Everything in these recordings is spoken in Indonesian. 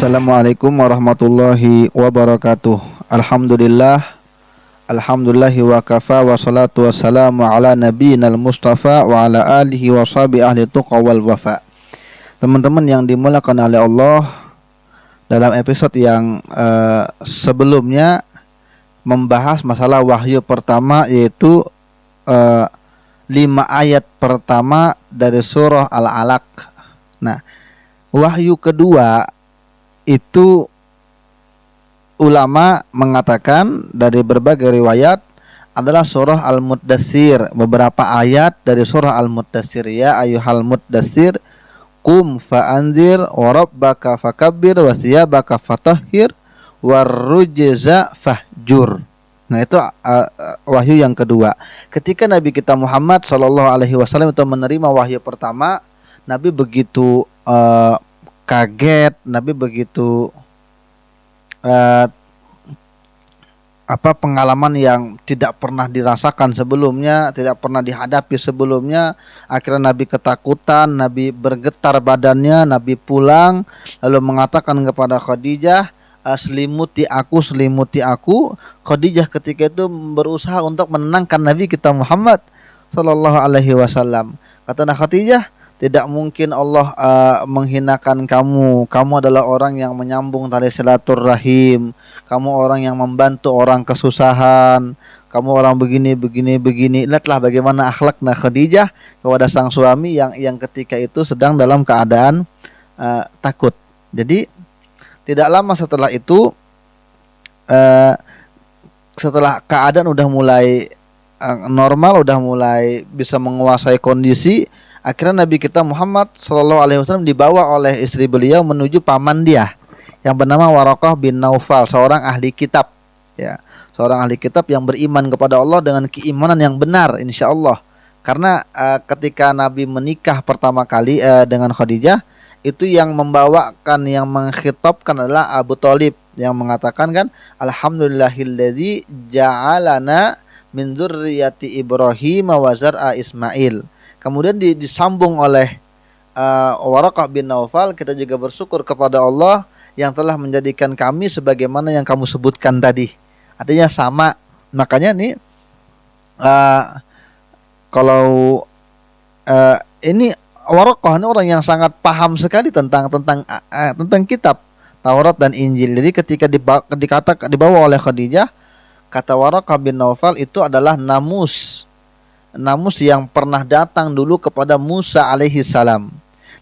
Assalamualaikum warahmatullahi wabarakatuh. Alhamdulillahi wa kafa wa salatu wassalamu ala nabiyinal mustafa wa ala alihi wa sahbihi ahli tuqa wal wafa. Teman-teman yang dimuliakan oleh Allah, dalam episode yang sebelumnya membahas masalah wahyu pertama, yaitu 5 ayat pertama dari surah Al-Alaq. Nah, wahyu kedua itu ulama mengatakan dari berbagai riwayat adalah surah Al-Muddatsir, beberapa ayat dari surah Al-Muddatsir. Ya ayyuhal muddatsir qum fa'anzir wa rabbaka fakabbir wa thiyabaka fatahhir warrujza fahjur. Nah, itu wahyu yang kedua. Ketika Nabi kita Muhammad sallallahu alaihi wasallam itu menerima wahyu pertama, Nabi begitu kaget, Nabi begitu pengalaman yang tidak pernah dirasakan sebelumnya, tidak pernah dihadapi sebelumnya. Akhirnya Nabi ketakutan, Nabi bergetar badannya, Nabi pulang lalu mengatakan kepada Khadijah, selimuti aku. Khadijah ketika itu berusaha untuk menenangkan Nabi kita Muhammad sallallahu alaihi wasallam. Kata Khadijah, tidak mungkin Allah menghinakan kamu. Kamu adalah orang yang menyambung tali silaturahim. Kamu orang yang membantu orang kesusahan. Kamu orang begini. Lihatlah bagaimana akhlaknya Khadijah kepada sang suami yang ketika itu sedang dalam keadaan takut. Jadi tidak lama setelah itu, setelah keadaan udah mulai normal, udah mulai bisa menguasai kondisi, akhirnya Nabi kita Muhammad sallallahu alaihi wasallam dibawa oleh istri beliau menuju paman dia yang bernama Waraqah bin Naufal, seorang ahli kitab, ya, seorang ahli kitab yang beriman kepada Allah dengan keimanan yang benar insyaallah. Karena ketika Nabi menikah pertama kali dengan Khadijah, itu yang membawakan, yang mengkhitabkan adalah Abu Thalib, yang mengatakan kan, alhamdulillahilladzi ja'alana min dzurriyyati Ibrahim wa zar'a Ismail. Kemudian disambung oleh Waraqah bin Naufal, kita juga bersyukur kepada Allah yang telah menjadikan kami sebagaimana yang kamu sebutkan tadi. Artinya sama. Makanya nih kalau ini Waraqah ini orang yang sangat paham sekali tentang kitab Taurat dan Injil. Jadi ketika dibawa oleh Khadijah, kata Waraqah bin Naufal itu adalah namus yang pernah datang dulu kepada Musa alaihi salam,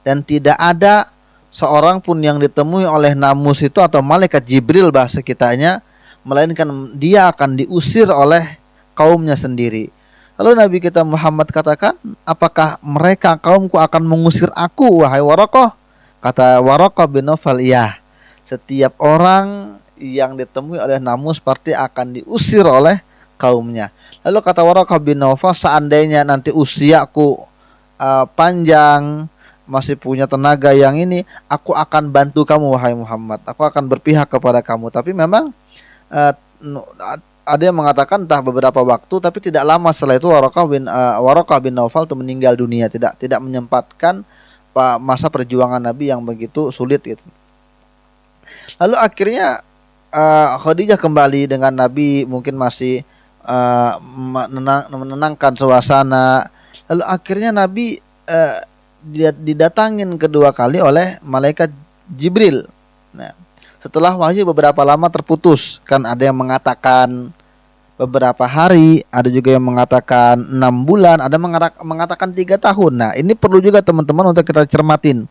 dan tidak ada seorang pun yang ditemui oleh namus itu atau malaikat Jibril bahasa kitanya, melainkan dia akan diusir oleh kaumnya sendiri. Lalu Nabi kita Muhammad katakan, apakah mereka kaumku akan mengusir aku wahai Waraqah? Kata Waraqah bin Naufal, ya, setiap orang yang ditemui oleh namus pasti akan diusir oleh kaumnya. Lalu kata Waraqah bin Naufal, seandainya nanti usiaku panjang, masih punya tenaga yang ini, aku akan bantu kamu wahai Muhammad. Aku akan berpihak kepada kamu. Tapi memang ada yang mengatakan entah beberapa waktu, tapi tidak lama setelah itu Waraqah bin Naufal itu meninggal dunia, tidak menyempatkan masa perjuangan Nabi yang begitu sulit gitu. Lalu akhirnya Khadijah kembali dengan Nabi, mungkin masih menenangkan suasana. Lalu akhirnya Nabi didatangin kedua kali oleh malaikat Jibril. Nah, setelah wahyu beberapa lama terputus, kan ada yang mengatakan beberapa hari, ada juga yang mengatakan 6 bulan, ada mengatakan 3 tahun. Nah, ini perlu juga teman-teman untuk kita cermatin.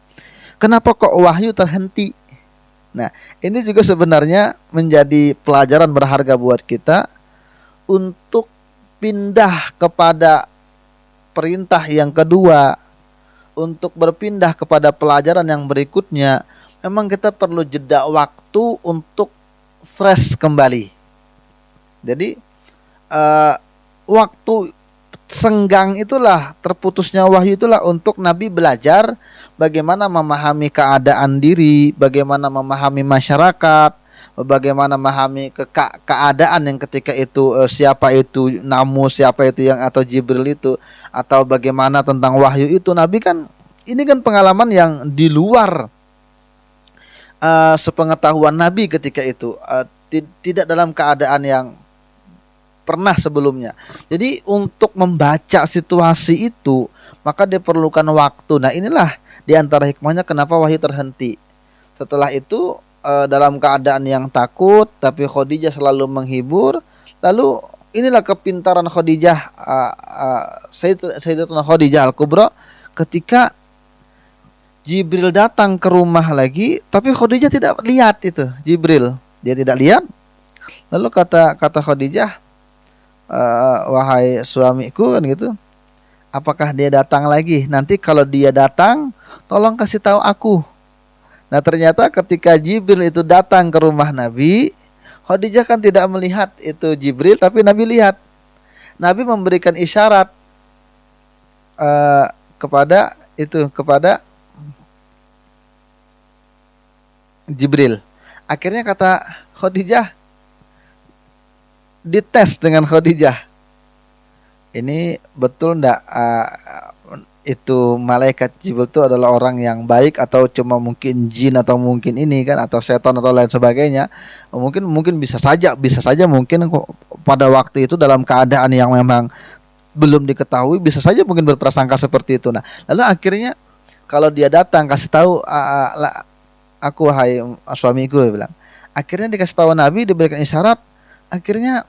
Kenapa kok wahyu terhenti? Nah, ini juga sebenarnya menjadi pelajaran berharga buat kita untuk pindah kepada perintah yang kedua, untuk berpindah kepada pelajaran yang berikutnya. Memang kita perlu jeda waktu untuk fresh kembali. Jadi waktu senggang itulah, terputusnya wahyu itulah untuk Nabi belajar bagaimana memahami keadaan diri, bagaimana memahami masyarakat, bagaimana memahami keadaan yang ketika itu, siapa itu namus, siapa itu yang atau Jibril itu, atau bagaimana tentang wahyu itu. Nabi kan ini kan pengalaman yang di luar sepengetahuan Nabi ketika itu, tidak dalam keadaan yang pernah sebelumnya. Jadi untuk membaca situasi itu maka diperlukan waktu. Nah inilah diantara hikmahnya kenapa wahyu terhenti. Setelah itu dalam keadaan yang takut, tapi Khadijah selalu menghibur. Lalu inilah kepintaran Khadijah, Sayyidatuna Khadijah Al-Kubra, ketika Jibril datang ke rumah lagi, tapi Khadijah tidak lihat itu Jibril, dia tidak lihat. Lalu kata Khadijah, wahai suamiku kan gitu, apakah dia datang lagi? Nanti kalau dia datang, tolong kasih tahu aku. Nah ternyata ketika Jibril itu datang ke rumah Nabi, Khadijah kan tidak melihat itu Jibril, tapi Nabi lihat. Nabi memberikan isyarat kepada Jibril. Akhirnya kata Khadijah, dites dengan Khadijah, ini betul ndak itu malaikat Jibril itu adalah orang yang baik atau cuma mungkin jin atau mungkin ini kan atau setan atau lain sebagainya. Mungkin bisa saja mungkin pada waktu itu dalam keadaan yang memang belum diketahui, bisa saja mungkin berprasangka seperti itu. Nah lalu akhirnya kalau dia datang kasih tahu, aku hai suamiku, dia bilang. Akhirnya dikasih tahu Nabi, diberikan isyarat. Akhirnya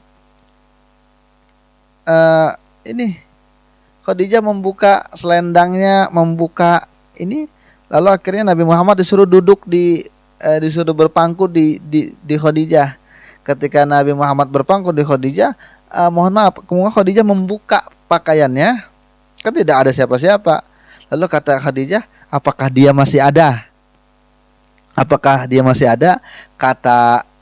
ini Khadijah membuka selendangnya, membuka ini. Lalu akhirnya Nabi Muhammad disuruh duduk disuruh berpangku di Khadijah. Ketika Nabi Muhammad berpangku di Khadijah, mohon maaf, kemudian Khadijah membuka pakaiannya, kan tidak ada siapa-siapa. Lalu kata Khadijah, apakah dia masih ada? Apakah dia masih ada?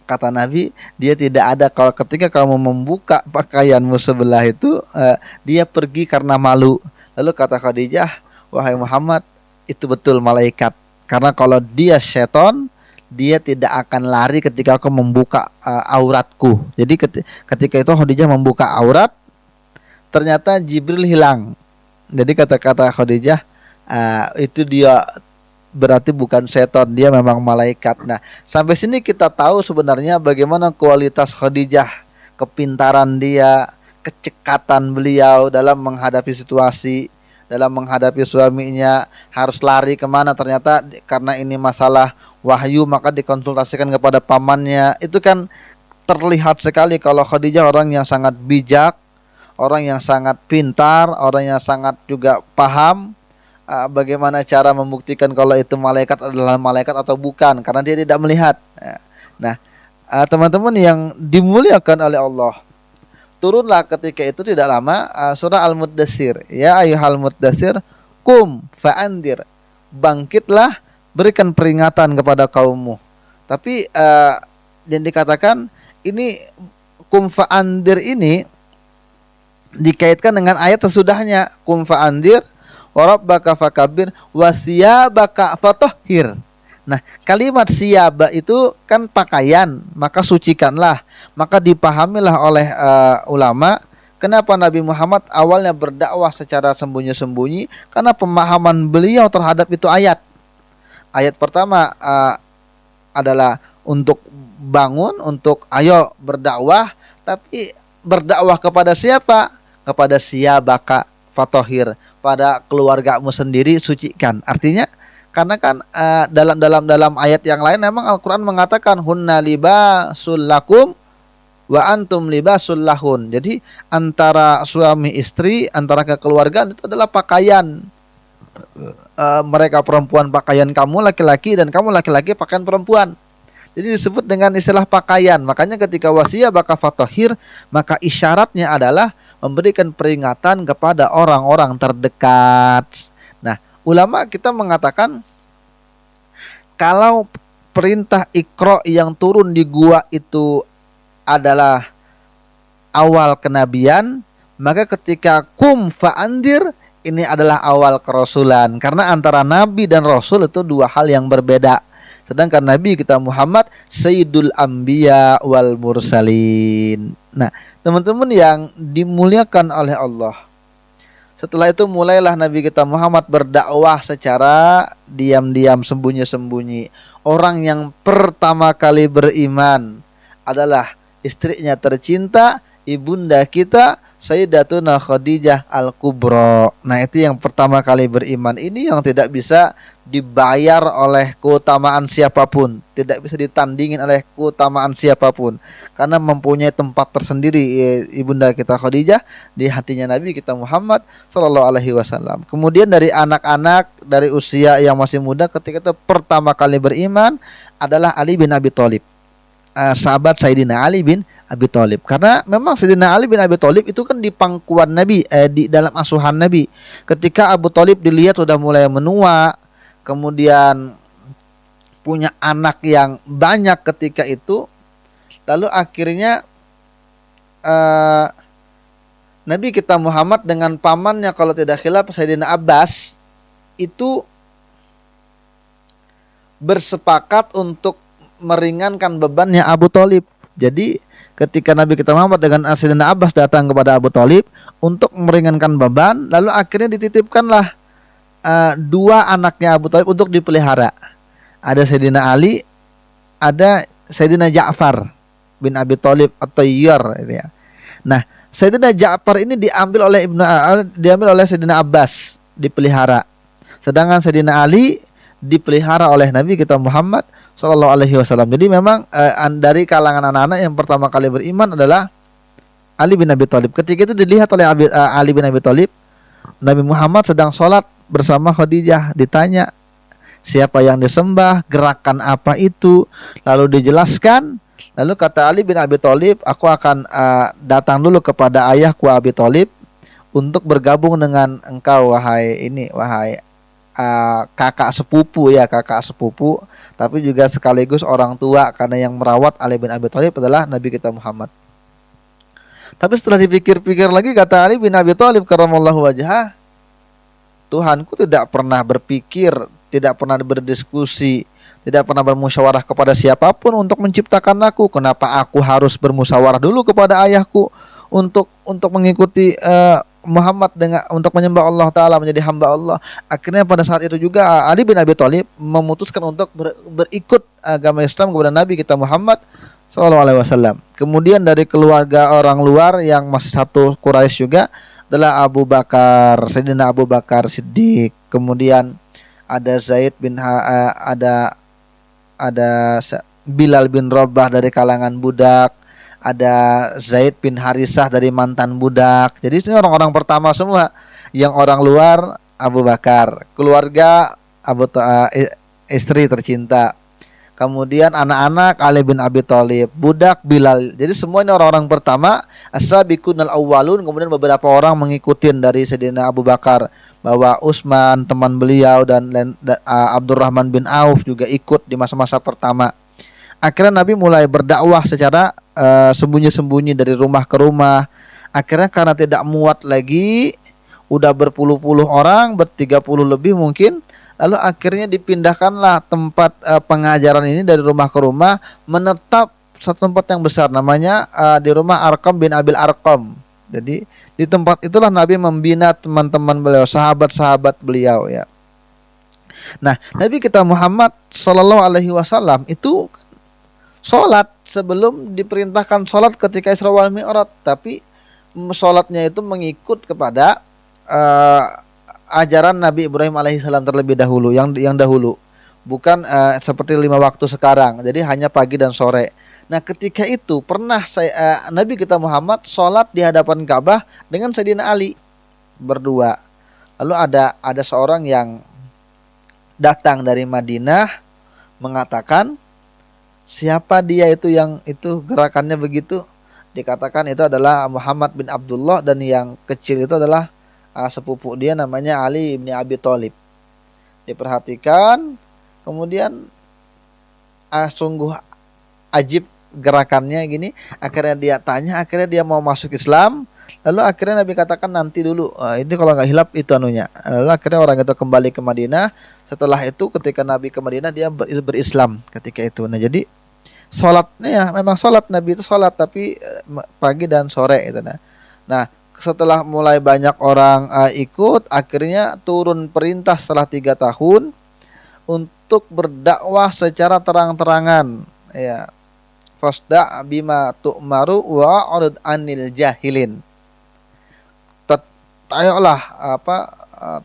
Kata Nabi, dia tidak ada. Kalau ketika kamu membuka pakaianmu sebelah itu, dia pergi karena malu. Lalu kata Khadijah, wahai Muhammad, itu betul malaikat. Karena kalau dia seton, dia tidak akan lari ketika aku membuka auratku. Jadi ketika itu Khadijah membuka aurat, ternyata Jibril hilang. Jadi kata Khadijah, itu dia berarti bukan setan, dia memang malaikat. Nah, sampai sini kita tahu sebenarnya bagaimana kualitas Khadijah, kepintaran dia, kecekatan beliau dalam menghadapi situasi, dalam menghadapi suaminya harus lari kemana. Ternyata karena ini masalah wahyu maka dikonsultasikan kepada pamannya. Itu kan terlihat sekali kalau Khadijah orang yang sangat bijak, orang yang sangat pintar, orang yang sangat juga paham bagaimana cara membuktikan kalau itu malaikat adalah malaikat atau bukan, karena dia tidak melihat. Nah, teman-teman yang dimuliakan oleh Allah, turunlah ketika itu tidak lama surah Al-Muddatsir. Ya ayyuhal muddatsir, qum fa'andir. Bangkitlah, berikan peringatan kepada kaummu. Tapi yang dikatakan ini qum fa'andir ini dikaitkan dengan ayat sesudahnya, qum fa'andir warabbaka fakabir wasiyabaka fatahhir. Nah, kalimat siyaba itu kan pakaian, maka sucikanlah. Maka dipahamilah oleh ulama kenapa Nabi Muhammad awalnya berdakwah secara sembunyi-sembunyi, karena pemahaman beliau terhadap itu ayat. Ayat pertama adalah untuk bangun, untuk ayo berdakwah, tapi berdakwah kepada siapa? Kepada siyabaka fatahhir, pada keluargamu sendiri sucikan. Artinya karena kan dalam ayat yang lain memang Al-Qur'an mengatakan hunna libasul lakum wa antum libasul lahun. Jadi antara suami istri, antara kekeluargaan itu adalah pakaian. Mereka perempuan pakaian kamu laki-laki, dan kamu laki-laki pakaian perempuan. Jadi disebut dengan istilah pakaian. Makanya ketika wasiyabaka fatahhir, maka isyaratnya adalah memberikan peringatan kepada orang-orang terdekat. Nah, ulama kita mengatakan kalau perintah Iqra yang turun di gua itu adalah awal kenabian, maka ketika kum fa'andir ini adalah awal kerasulan. Karena antara nabi dan rasul itu dua hal yang berbeda. Sedangkan Nabi kita Muhammad Sayyidul Anbiya wal Mursalin. Nah, teman-teman yang dimuliakan oleh Allah, setelah itu mulailah Nabi kita Muhammad berdakwah secara diam-diam, sembunyi-sembunyi. orang yang pertama kali beriman adalah istrinya tercinta, ibunda kita Sayyidatuna Khadijah Al-Kubra. Nah, itu yang pertama kali beriman. Ini yang tidak bisa dibayar oleh keutamaan siapapun, tidak bisa ditandingin oleh keutamaan siapapun, karena mempunyai tempat tersendiri ibunda kita Khadijah di hatinya Nabi kita Muhammad Sallallahu Alaihi Wasallam. Kemudian dari anak-anak dari usia yang masih muda, ketika itu pertama kali beriman adalah Ali bin Abi Thalib, sahabat Sayyidina Ali bin Abi Thalib. Karena memang Sayyidina Ali bin Abi Thalib itu kan di pangkuan Nabi, di dalam asuhan Nabi. Ketika Abu Thalib dilihat sudah mulai menua, kemudian punya anak yang banyak ketika itu, lalu akhirnya Nabi kita Muhammad dengan pamannya, kalau tidak khilaf Sayyidina Abbas, itu bersepakat untuk meringankan bebannya Abu Thalib. Jadi ketika Nabi kita Muhammad dengan Sayyidina Abbas datang kepada Abu Thalib untuk meringankan beban, lalu akhirnya dititipkanlah dua anaknya Abu Thalib untuk dipelihara. Ada Sayyidina Ali, ada Sayyidina Ja'far bin Abi Thalib atau Tayyar ini ya. Nah, Sayyidina Ja'far ini diambil oleh Sayyidina Abbas, dipelihara. Sedangkan Sayyidina Ali dipelihara oleh Nabi kita Muhammad Sallallahu Alaihi Wasallam. Jadi memang dari kalangan anak-anak yang pertama kali beriman adalah Ali bin Abi Thalib. Ketika itu dilihat oleh Ali bin Abi Thalib, Nabi Muhammad sedang sholat bersama Khadijah. Ditanya siapa yang disembah, gerakan apa itu, lalu dijelaskan. Lalu kata Ali bin Abi Thalib, aku akan datang dulu kepada ayahku Abi Thalib untuk bergabung dengan engkau wahai kakak sepupu, tapi juga sekaligus orang tua, karena yang merawat Ali bin Abi Thalib adalah Nabi kita Muhammad. Tapi setelah dipikir-pikir lagi, kata Ali bin Abi Thalib karramallahu wajhah, Tuhanku tidak pernah berpikir, tidak pernah berdiskusi, tidak pernah bermusyawarah kepada siapapun untuk menciptakan aku. Kenapa aku harus bermusyawarah dulu kepada ayahku untuk mengikuti Muhammad untuk menyembah Allah Ta'ala, menjadi hamba Allah. Akhirnya pada saat itu juga Ali bin Abi Thalib memutuskan untuk berikut agama Islam kepada Nabi kita Muhammad SAW. Kemudian dari keluarga orang luar yang masih satu Quraisy juga adalah Abu Bakar, Sayyidina Abu Bakar Siddiq. Kemudian ada Zaid bin ada Bilal bin Rabah dari kalangan budak, ada Zaid bin Harisah dari mantan budak. Jadi ini orang-orang pertama semua. Yang orang luar Abu Bakar, keluarga istri tercinta. Kemudian anak-anak Ali bin Abi Thalib, budak Bilal. Jadi semua ini orang-orang pertama, as-sabiqunal awwalun. Kemudian beberapa orang mengikuti dari Sayyidina Abu Bakar, bahwa Utsman teman beliau dan Abdurrahman bin Auf juga ikut di masa-masa pertama. Akhirnya Nabi mulai berdakwah secara sembunyi-sembunyi dari rumah ke rumah. Akhirnya karena tidak muat lagi, udah berpuluh-puluh orang, 30 lebih mungkin. Lalu akhirnya dipindahkanlah tempat pengajaran ini dari rumah ke rumah, menetap satu tempat yang besar, namanya di rumah Arqam bin Abil Arqam. Jadi di tempat itulah Nabi membina teman-teman beliau, sahabat-sahabat beliau ya. Nah, Nabi kita Muhammad Sallallahu Alaihi Wasallam itu sholat sebelum diperintahkan sholat ketika Isra wal Mi'raj, tapi sholatnya itu mengikut kepada ajaran Nabi Ibrahim alaihissalam terlebih dahulu, yang dahulu, bukan seperti 5 waktu sekarang. Jadi hanya pagi dan sore. Nah, ketika itu pernah Nabi kita Muhammad sholat di hadapan Ka'bah dengan Sayyidina Ali berdua. Lalu ada seorang yang datang dari Madinah mengatakan, siapa dia itu yang itu gerakannya begitu? Dikatakan itu adalah Muhammad bin Abdullah, dan yang kecil itu adalah sepupu dia, namanya Ali bin Abi Thalib. Diperhatikan, kemudian sungguh ajib gerakannya gini. Akhirnya dia tanya, akhirnya dia mau masuk Islam. Lalu akhirnya Nabi katakan nanti dulu, ini kalau nggak hilap itu anunya. Lalu akhirnya orang itu kembali ke Madinah. Setelah itu ketika Nabi ke Madinah, dia berislam ketika itu. Nah, jadi sholatnya ya memang sholat, Nabi itu sholat, tapi pagi dan sore itu. Nah, setelah mulai banyak orang ikut, akhirnya turun perintah setelah 3 tahun untuk berdakwah secara terang-terangan, ya. Fasda' bima tu'maru wa 'urid 'anil jahilin. Ayolah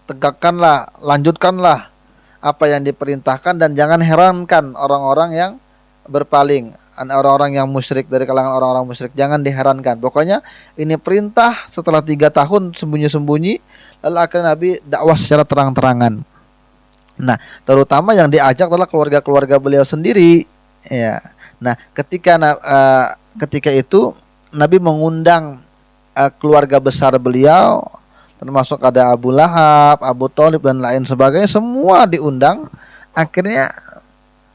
tegakkanlah, lanjutkanlah apa yang diperintahkan dan jangan herankan orang-orang yang berpaling, orang-orang yang musyrik, dari kalangan orang-orang musyrik, jangan diherankan. Pokoknya ini perintah. Setelah 3 tahun sembunyi-sembunyi, lalu akhirnya Nabi dakwah secara terang-terangan. Nah, terutama yang diajak adalah keluarga-keluarga beliau sendiri, ya. Nah, ketika itu Nabi mengundang keluarga besar beliau, termasuk ada Abu Lahab, Abu Thalib dan lain sebagainya, semua diundang. Akhirnya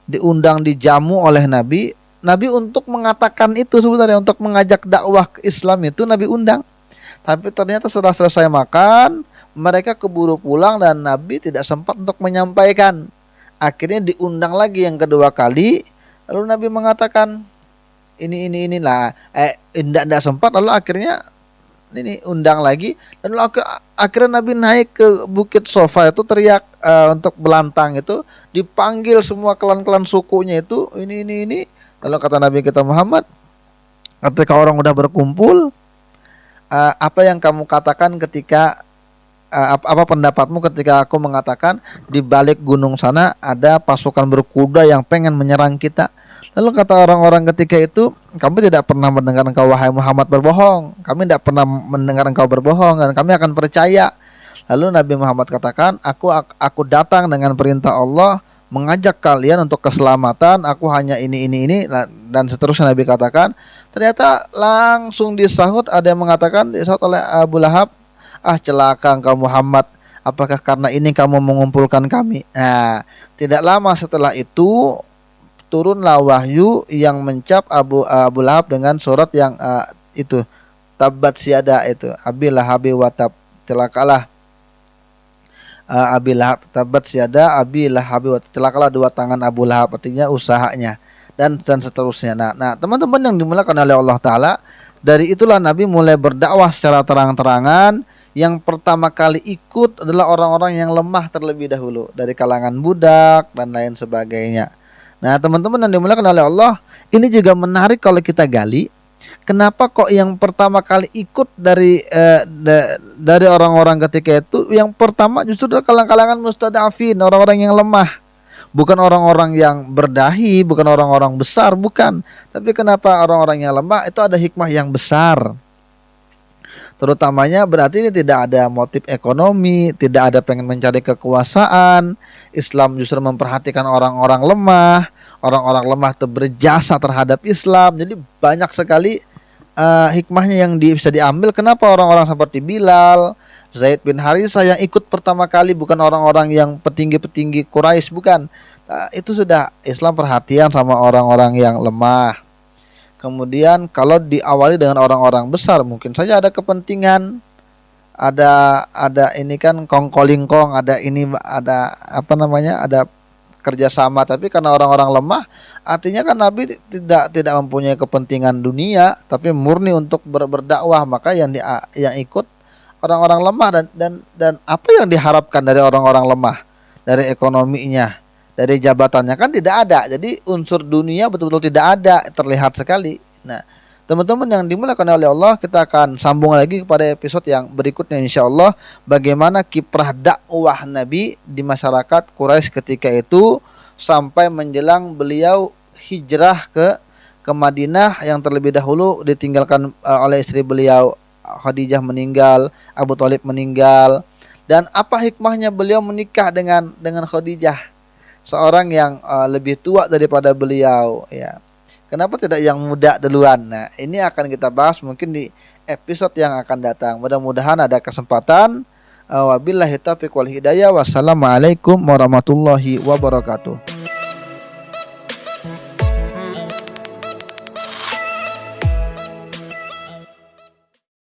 diundang, dijamu oleh Nabi. Nabi untuk mengatakan itu sebenarnya, untuk mengajak dakwah ke Islam itu Nabi undang. Tapi ternyata setelah selesai makan, mereka keburu pulang dan Nabi tidak sempat untuk menyampaikan. Akhirnya diundang lagi yang kedua kali, lalu Nabi mengatakan inilah tidak sempat, lalu akhirnya ini undang lagi, dan akhirnya Nabi naik ke Bukit Sofa itu, teriak untuk belantang itu, dipanggil semua klan-klan sukunya itu, ini. Lalu kata Nabi kita Muhammad, ketika orang udah berkumpul, apa yang kamu katakan ketika apa pendapatmu ketika aku mengatakan di balik gunung sana ada pasukan berkuda yang pengen menyerang kita? Lalu kata orang-orang ketika itu, kami tidak pernah mendengar engkau wahai Muhammad berbohong. Kami tidak pernah mendengar engkau berbohong dan kami akan percaya. Lalu Nabi Muhammad katakan, aku datang dengan perintah Allah mengajak kalian untuk keselamatan. Aku hanya ini dan seterusnya Nabi katakan. Ternyata langsung disahut, ada yang mengatakan disahut oleh Abu Lahab, celaka engkau Muhammad, apakah karena ini kamu mengumpulkan kami? Nah, tidak lama setelah itu turunlah wahyu yang mencap Abu Lahab dengan surat yang itu, Tabbat siada itu, Abi Lahabi wa tab, celakalah Abi Lahab, Tabbat siada Abi Lahabi wa tab, celakalah dua tangan Abu Lahab, artinya usahanya dan seterusnya. Nah, teman-teman yang dimuliakan oleh Allah Ta'ala, dari itulah Nabi mulai berdakwah secara terang-terangan. Yang pertama kali ikut adalah orang-orang yang lemah terlebih dahulu, dari kalangan budak dan lain sebagainya. Nah, teman-teman yang dimuliakan oleh Allah, ini juga menarik kalau kita gali. Kenapa kok yang pertama kali ikut dari orang-orang ketika itu, yang pertama justru adalah kalangan mustadafin, orang-orang yang lemah. Bukan orang-orang yang berdahi, bukan orang-orang besar, bukan. Tapi kenapa orang-orang yang lemah? Itu ada hikmah yang besar. Terutamanya berarti ini tidak ada motif ekonomi, tidak ada pengen mencari kekuasaan. Islam justru memperhatikan orang-orang lemah. Orang-orang lemah itu berjasa terhadap Islam. Jadi banyak sekali hikmahnya yang bisa diambil. Kenapa orang-orang seperti Bilal, Zaid bin Harithah yang ikut pertama kali bukan orang-orang yang petinggi-petinggi Quraisy, bukan. Itu sudah Islam perhatian sama orang-orang yang lemah. Kemudian kalau diawali dengan orang-orang besar, mungkin saja ada kepentingan, ada ini kan kongkolingkong, ada ada kerjasama. Tapi karena orang-orang lemah, artinya kan Nabi tidak mempunyai kepentingan dunia, tapi murni untuk berdakwah. Maka yang ikut orang-orang lemah, dan apa yang diharapkan dari orang-orang lemah, dari ekonominya, dari jabatannya kan tidak ada. Jadi unsur dunia betul-betul tidak ada, terlihat sekali. Nah, teman-teman yang dimuliakan oleh Allah, kita akan sambung lagi kepada episode yang berikutnya insyaallah, bagaimana kiprah dakwah Nabi di masyarakat Quraisy ketika itu sampai menjelang beliau hijrah ke Madinah, yang terlebih dahulu ditinggalkan oleh istri beliau Khadijah meninggal, Abu Thalib meninggal, dan apa hikmahnya beliau menikah dengan Khadijah, seorang yang lebih tua daripada beliau, ya. Kenapa tidak yang muda duluan? Nah, ini akan kita bahas mungkin di episode yang akan datang. Mudah-mudahan ada kesempatan. Wabillahi taufiq wal hidayah. Wassalamualaikum warahmatullahi wabarakatuh.